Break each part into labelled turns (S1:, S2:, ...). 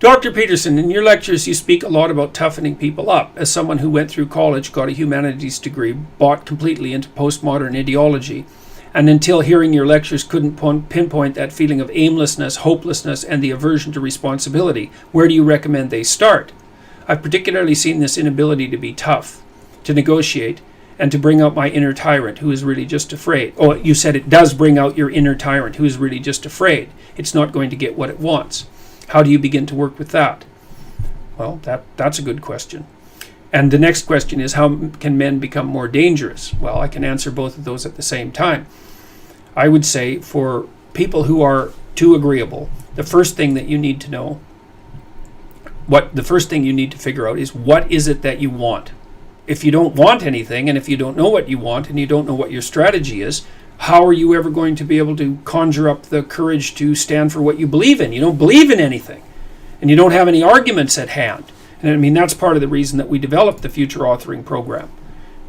S1: Dr. Peterson, in your lectures you speak a lot about toughening people up. As someone who went through college, got a humanities degree, bought completely into postmodern ideology, and until hearing your lectures couldn't pinpoint that feeling of aimlessness, hopelessness, and the aversion to responsibility, where do you recommend they start? I've particularly seen this inability to be tough, to negotiate, and to bring out my inner tyrant who is really just afraid. Oh, you said it does bring out your inner tyrant who is really just afraid. It's not going to get what it wants. How do you begin to work with that? Well, that's a good question. And the next question is, how can men become more dangerous? Well, I can answer both of those at the same time. I would say for people who are too agreeable, the first thing that you need to know, the first thing you need to figure out is, what is it that you want? If you don't want anything, and if you don't know what you want, and you don't know what your strategy is, how are you ever going to be able to conjure up the courage to stand for what you believe in? You don't believe in anything, and you don't have any arguments at hand. And I mean, that's part of the reason that we developed the Future Authoring Program,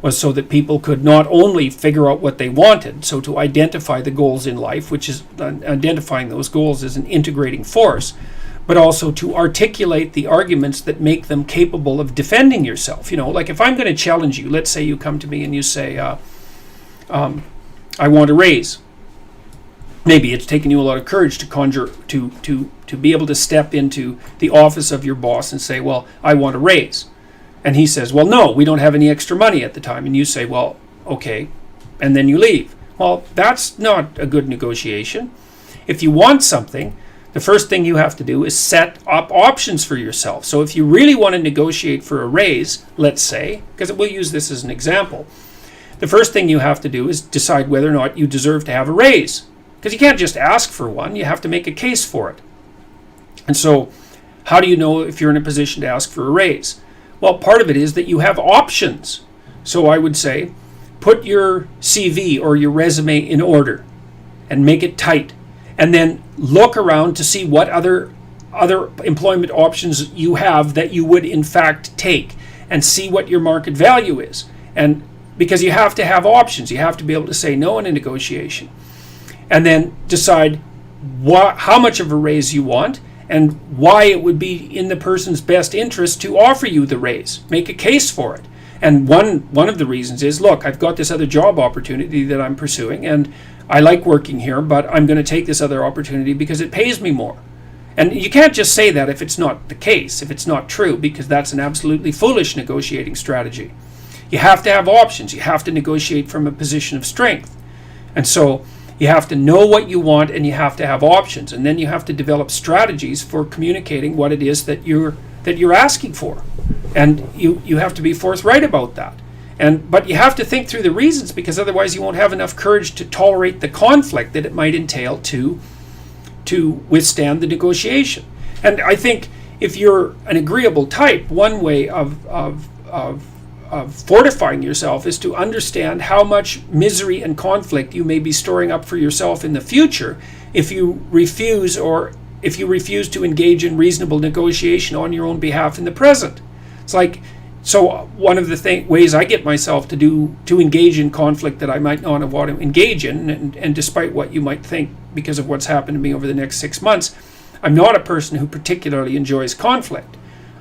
S1: was so that people could not only figure out what they wanted, so to identify the goals in life, which is identifying those goals as an integrating force, but also to articulate the arguments that make them capable of defending yourself. You know, like if I'm going to challenge you, let's say you come to me and you say, I want a raise. Maybe it's taken you a lot of courage to conjure, to be able to step into the office of your boss and say, well, I want a raise. And he says, well, no, we don't have any extra money at the time. And you say, well, okay. And then you leave. Well, that's not a good negotiation. If you want something, the first thing you have to do is set up options for yourself. So if you really want to negotiate for a raise, let's say, because we'll use this as an example, the first thing you have to do is decide whether or not you deserve to have a raise. Because you can't just ask for one, you have to make a case for it. And so, how do you know if you're in a position to ask for a raise? Well, part of it is that you have options. So I would say, put your CV or your resume in order and make it tight. And then look around to see what other employment options you have that you would in fact take, and see what your market value is. And because you have to have options, you have to be able to say no in a negotiation. And then decide how much of a raise you want and why it would be in the person's best interest to offer you the raise. Make a case for it. And one of the reasons is, look, I've got this other job opportunity that I'm pursuing, and I like working here, but I'm going to take this other opportunity because it pays me more. And you can't just say that if it's not the case, if it's not true, because that's an absolutely foolish negotiating strategy. You have to have options. You have to negotiate from a position of strength. And so you have to know what you want, and you have to have options. And then you have to develop strategies for communicating what it is that you're asking for. And you have to be forthright about that. But you have to think through the reasons, because otherwise you won't have enough courage to tolerate the conflict that it might entail to withstand the negotiation. And I think if you're an agreeable type, one way of fortifying yourself is to understand how much misery and conflict you may be storing up for yourself in the future if you refuse to engage in reasonable negotiation on your own behalf in the present. It's like, so one of the ways I get myself to engage in conflict that I might not want to engage in, and despite what you might think because of what's happened to me over the next 6 months, I'm not a person who particularly enjoys conflict.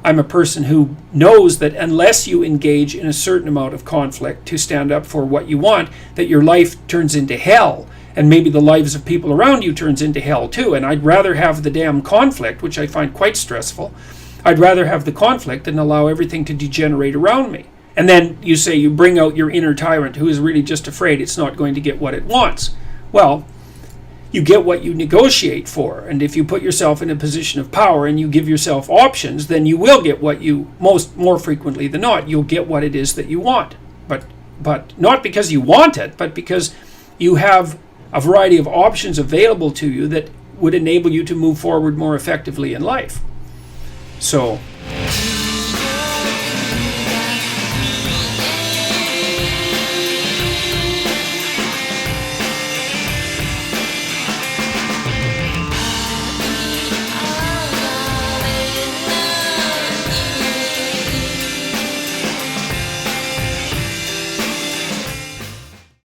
S1: I'm a person who knows that unless you engage in a certain amount of conflict to stand up for what you want, that your life turns into hell, and maybe the lives of people around you turns into hell too. And I'd rather have the damn conflict, which I find quite stressful. I'd rather have the conflict than allow everything to degenerate around me. And then you say you bring out your inner tyrant who is really just afraid it's not going to get what it wants. Well, you get what you negotiate for. And if you put yourself in a position of power and you give yourself options, then you will get what you, more frequently than not, you'll get what it is that you want. But not because you want it, but because you have a variety of options available to you that would enable you to move forward more effectively in life. So